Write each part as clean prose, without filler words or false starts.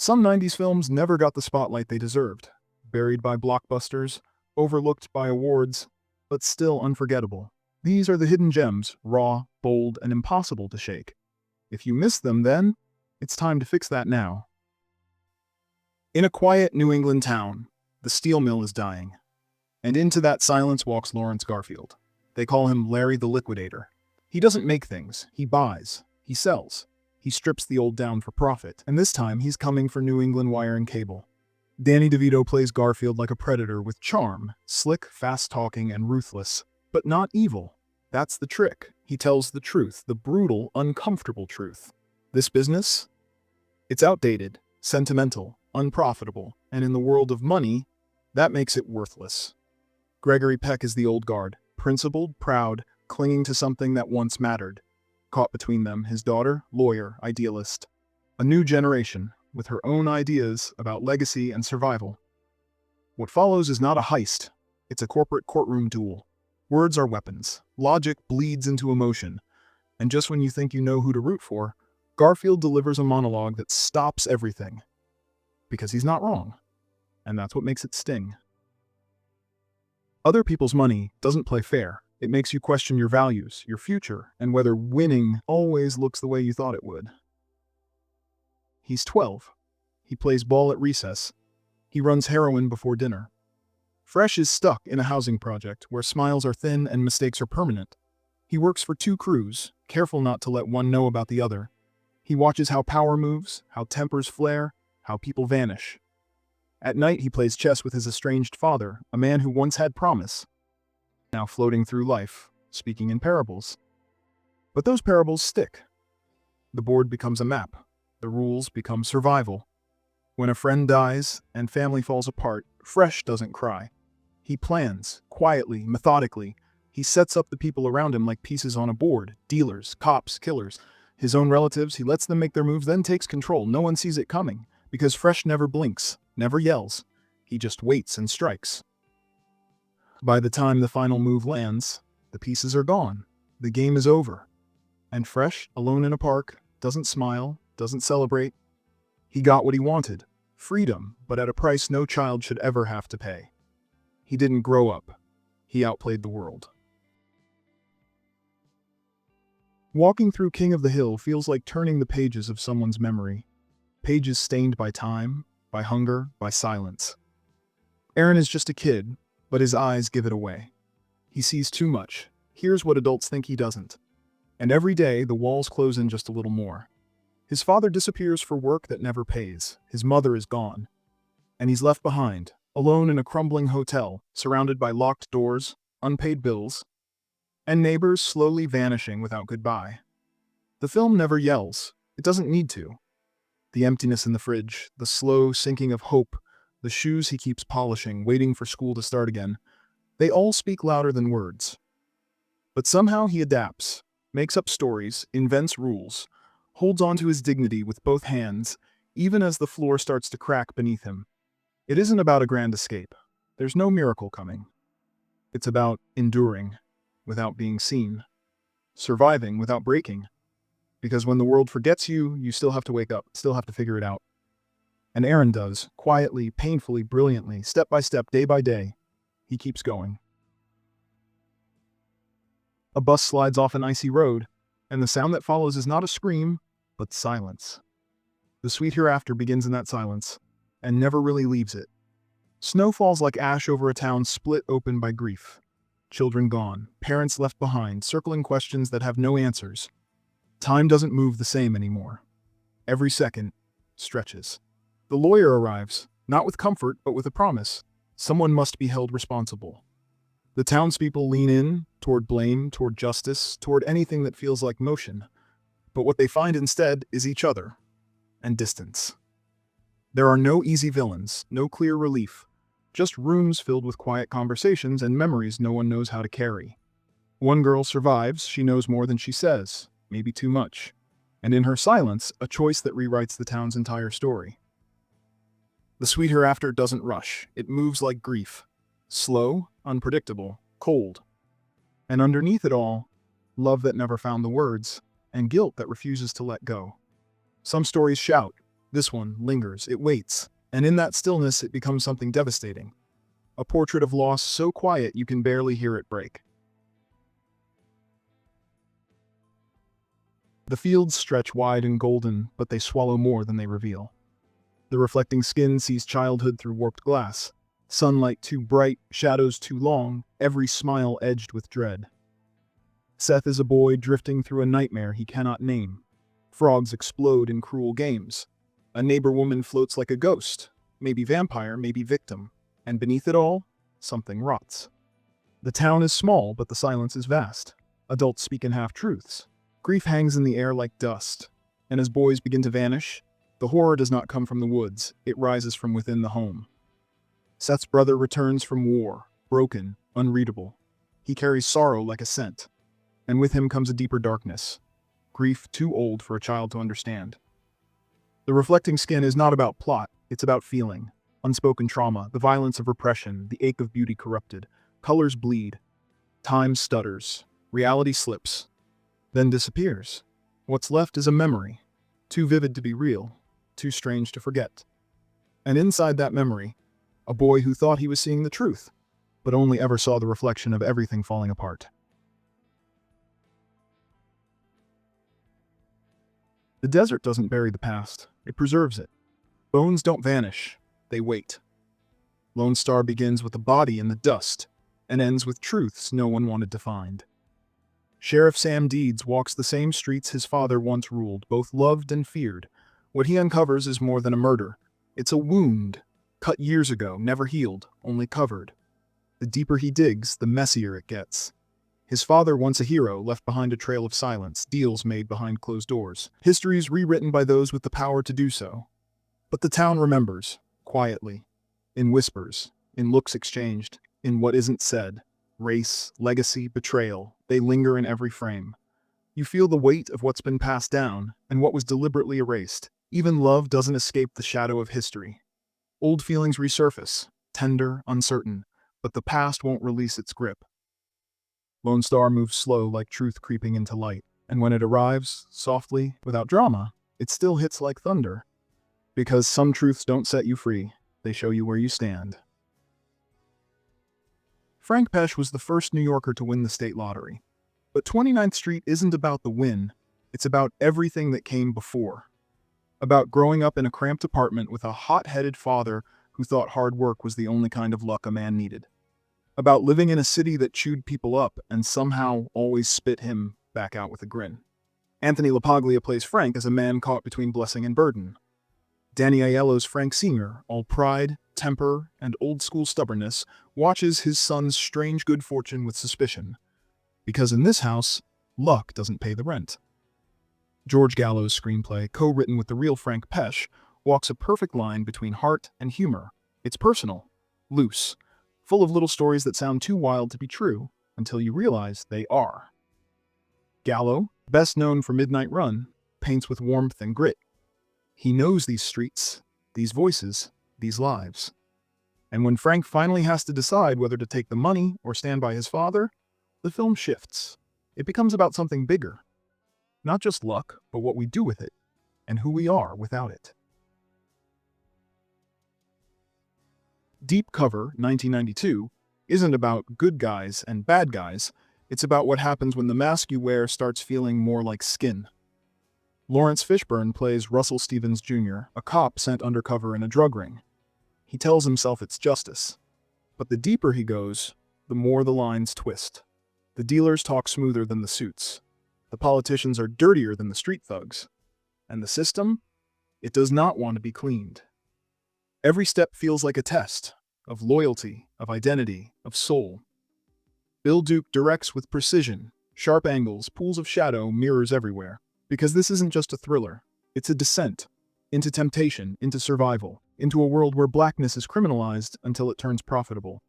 Some 90s films never got the spotlight they deserved, buried by blockbusters, overlooked by awards, but still unforgettable. These are the hidden gems, raw, bold, and impossible to shake. If you missed them then, it's time to fix that now. In a quiet New England town, the steel mill is dying. And into that silence walks Lawrence Garfield. They call him Larry the Liquidator. He doesn't make things, he buys, he sells. He strips the old down for profit, and this time he's coming for New England wire and cable. Danny DeVito plays Garfield like a predator with charm, slick, fast-talking, and ruthless, but not evil. That's the trick. He tells the truth, the brutal, uncomfortable truth. This business? It's outdated, sentimental, unprofitable, and in the world of money, that makes it worthless. Gregory Peck is the old guard, principled, proud, clinging to something that once mattered. Caught between them, his daughter, lawyer, idealist. A new generation, with her own ideas about legacy and survival. What follows is not a heist, it's a corporate courtroom duel. Words are weapons, logic bleeds into emotion, and just when you think you know who to root for, Garfield delivers a monologue that stops everything. Because he's not wrong, and that's what makes it sting. Other people's money doesn't play fair. It makes you question your values, your future, and whether winning always looks the way you thought it would. He's 12. He plays ball at recess. He runs heroin before dinner. Fresh is stuck in a housing project where smiles are thin and mistakes are permanent. He works for two crews, careful not to let one know about the other. He watches how power moves, how tempers flare, how people vanish. At night he plays chess with his estranged father, a man who once had promise, now floating through life, speaking in parables. But those parables stick. The board becomes a map. The rules become survival. When a friend dies and family falls apart, Fresh doesn't cry. He plans, quietly, methodically. He sets up the people around him like pieces on a board, dealers, cops, killers. His own relatives, he lets them make their moves, then takes control. No one sees it coming, because Fresh never blinks, never yells. He just waits and strikes. By the time the final move lands, the pieces are gone. The game is over. And Fresh, alone in a park, doesn't smile, doesn't celebrate. He got what he wanted, freedom, but at a price no child should ever have to pay. He didn't grow up. He outplayed the world. Walking through King of the Hill feels like turning the pages of someone's memory. Pages stained by time, by hunger, by silence. Aaron is just a kid, but his eyes give it away. He sees too much, hears what adults think he doesn't. And every day, the walls close in just a little more. His father disappears for work that never pays. His mother is gone. And he's left behind, alone in a crumbling hotel, surrounded by locked doors, unpaid bills, and neighbors slowly vanishing without goodbye. The film never yells. It doesn't need to. The emptiness in the fridge, the slow sinking of hope, the shoes he keeps polishing, waiting for school to start again, they all speak louder than words. But somehow he adapts, makes up stories, invents rules, holds on to his dignity with both hands, even as the floor starts to crack beneath him. It isn't about a grand escape. There's no miracle coming. It's about enduring without being seen, surviving without breaking. Because when the world forgets you, you still have to wake up, still have to figure it out. And Aaron does, quietly, painfully, brilliantly, step by step, day by day. He keeps going. A bus slides off an icy road, and the sound that follows is not a scream, but silence. The sweet hereafter begins in that silence, and never really leaves it. Snow falls like ash over a town split open by grief. Children gone, parents left behind, circling questions that have no answers. Time doesn't move the same anymore. Every second stretches. The lawyer arrives, not with comfort, but with a promise. Someone must be held responsible. The townspeople lean in, toward blame, toward justice, toward anything that feels like motion. But what they find instead is each other, and distance. There are no easy villains, no clear relief, just rooms filled with quiet conversations and memories no one knows how to carry. One girl survives, she knows more than she says, maybe too much. And in her silence, a choice that rewrites the town's entire story. The sweet hereafter doesn't rush, it moves like grief. Slow, unpredictable, cold. And underneath it all, love that never found the words, and guilt that refuses to let go. Some stories shout, This one lingers, it waits, and in that stillness it becomes something devastating. A portrait of loss so quiet you can barely hear it break. The fields stretch wide and golden, but they swallow more than they reveal. The reflecting skin sees childhood through warped glass. Sunlight too bright, shadows too long, every smile edged with dread. Seth is a boy drifting through a nightmare he cannot name. Frogs explode in cruel games. A neighbor woman floats like a ghost, maybe vampire, maybe victim. And beneath it all, something rots. The town is small, but the silence is vast. Adults speak in half-truths. Grief hangs in the air like dust. And as boys begin to vanish, the horror does not come from the woods, it rises from within the home. Seth's brother returns from war, broken, unreadable. He carries sorrow like a scent, and with him comes a deeper darkness, grief too old for a child to understand. The reflecting skin is not about plot, it's about feeling. Unspoken trauma, the violence of repression, the ache of beauty corrupted. Colors bleed. Time stutters. Reality slips. Then disappears. What's left is a memory, too vivid to be real, too strange to forget. And inside that memory, a boy who thought he was seeing the truth, but only ever saw the reflection of everything falling apart. The desert doesn't bury the past, it preserves it. Bones don't vanish, they wait. Lone Star begins with a body in the dust, and ends with truths no one wanted to find. Sheriff Sam Deeds walks the same streets his father once ruled, both loved and feared. What he uncovers is more than a murder. It's a wound, cut years ago, never healed, only covered. The deeper he digs, the messier it gets. His father, once a hero, left behind a trail of silence, deals made behind closed doors, histories rewritten by those with the power to do so. But the town remembers, quietly, in whispers, in looks exchanged, in what isn't said. Race, legacy, betrayal, they linger in every frame. You feel the weight of what's been passed down, and what was deliberately erased. Even love doesn't escape the shadow of history. Old feelings resurface, tender, uncertain, but the past won't release its grip. Lone Star moves slow like truth creeping into light, and when it arrives, softly, without drama, it still hits like thunder. Because some truths don't set you free, they show you where you stand. Frank Pesh was the first New Yorker to win the state lottery. But 29th Street isn't about the win, it's about everything that came before. About growing up in a cramped apartment with a hot-headed father who thought hard work was the only kind of luck a man needed. About living in a city that chewed people up and somehow always spit him back out with a grin. Anthony LaPaglia plays Frank as a man caught between blessing and burden. Danny Aiello's Frank Sr., all pride, temper, and old-school stubbornness, watches his son's strange good fortune with suspicion. Because in this house, luck doesn't pay the rent. George Gallo's screenplay, co-written with the real Frank Pesh, walks a perfect line between heart and humor. It's personal, loose, full of little stories that sound too wild to be true until you realize they are. Gallo, best known for Midnight Run, paints with warmth and grit. He knows these streets, these voices, these lives. And when Frank finally has to decide whether to take the money or stand by his father, the film shifts. It becomes about something bigger. Not just luck, but what we do with it, and who we are without it. Deep Cover, 1992, isn't about good guys and bad guys. It's about what happens when the mask you wear starts feeling more like skin. Lawrence Fishburne plays Russell Stevens Jr., a cop sent undercover in a drug ring. He tells himself it's justice. But the deeper he goes, the more the lines twist. The dealers talk smoother than the suits. The politicians are dirtier than the street thugs. And the system? It does not want to be cleaned. Every step feels like a test of loyalty, of identity, of soul. Bill Duke directs with precision, sharp angles, pools of shadow, mirrors everywhere. Because this isn't just a thriller, it's a descent into temptation, into survival, into a world where blackness is criminalized until it turns profitable.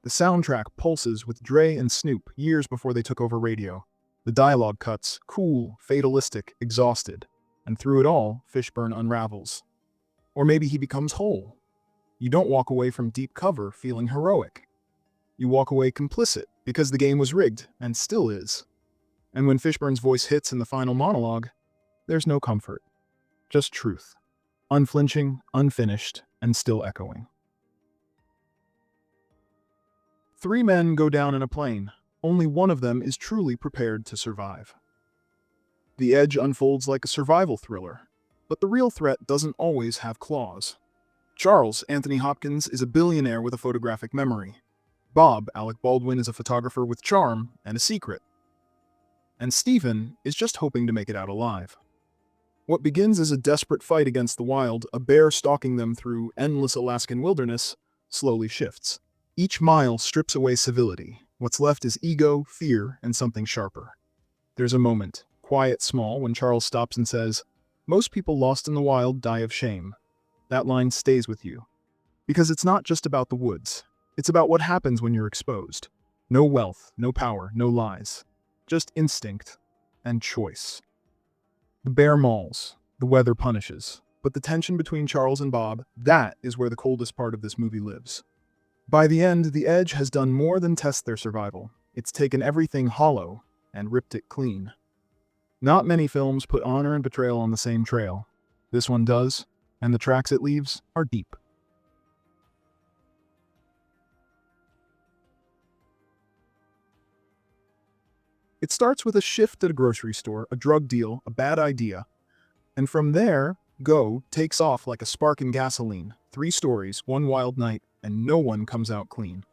The soundtrack pulses with Dre and Snoop years before they took over radio. The dialogue cuts, cool, fatalistic, exhausted. And through it all, Fishburne unravels. Or maybe he becomes whole. You don't walk away from Deep Cover feeling heroic. You walk away complicit because the game was rigged, and still is. And when Fishburne's voice hits in the final monologue, there's no comfort, just truth. unflinching, unfinished, and still echoing. Three men go down in a plane. Only one of them is truly prepared to survive. The Edge unfolds like a survival thriller, but the real threat doesn't always have claws. Charles Anthony Hopkins is a billionaire with a photographic memory. Bob Alec Baldwin is a photographer with charm and a secret. And Stephen is just hoping to make it out alive. What begins as a desperate fight against the wild, a bear stalking them through endless Alaskan wilderness, slowly shifts. Each mile strips away civility. What's left is ego, fear, and something sharper. There's a moment, quiet, small, when Charles stops and says, "Most people lost in the wild die of shame." That line stays with you. Because it's not just about the woods. It's about what happens when you're exposed. No wealth, no power, no lies. Just instinct and choice. The bear mauls. The weather punishes. But the tension between Charles and Bob, that is where the coldest part of this movie lives. By the end, the Edge has done more than test their survival. It's taken everything hollow and ripped it clean. Not many films put honor and betrayal on the same trail. This one does, and the tracks it leaves are deep. It starts with a shift at a grocery store, a drug deal, a bad idea, and from there, Go takes off like a spark in gasoline. 3 stories, 1 wild night, and no one comes out clean.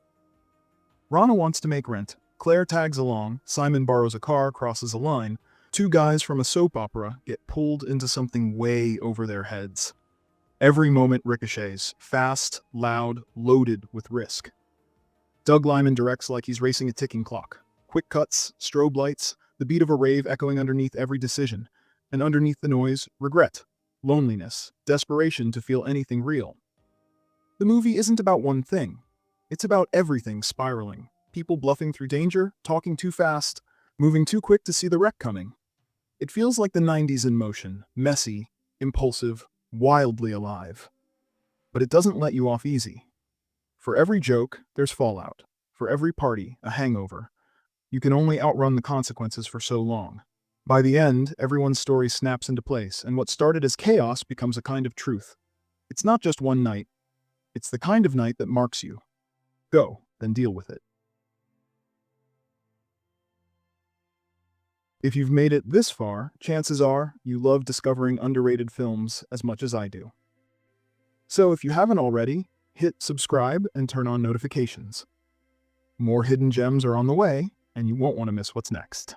Rana wants to make rent. Claire tags along. Simon borrows a car, crosses a line. 2 guys from a soap opera get pulled into something way over their heads. Every moment ricochets, fast, loud, loaded with risk. Doug Liman directs like he's racing a ticking clock. Quick cuts, strobe lights, the beat of a rave echoing underneath every decision. And underneath the noise, regret, loneliness, desperation to feel anything real. The movie isn't about one thing. It's about everything spiraling. People bluffing through danger, talking too fast, moving too quick to see the wreck coming. It feels like the 90s in motion, messy, impulsive, wildly alive. But it doesn't let you off easy. For every joke, there's fallout. For every party, a hangover. You can only outrun the consequences for so long. By the end, everyone's story snaps into place, and what started as chaos becomes a kind of truth. It's not just one night. It's the kind of night that marks you. Go, then deal with it. If you've made it this far, chances are you love discovering underrated films as much as I do. So if you haven't already, hit subscribe and turn on notifications. More hidden gems are on the way, and you won't want to miss what's next.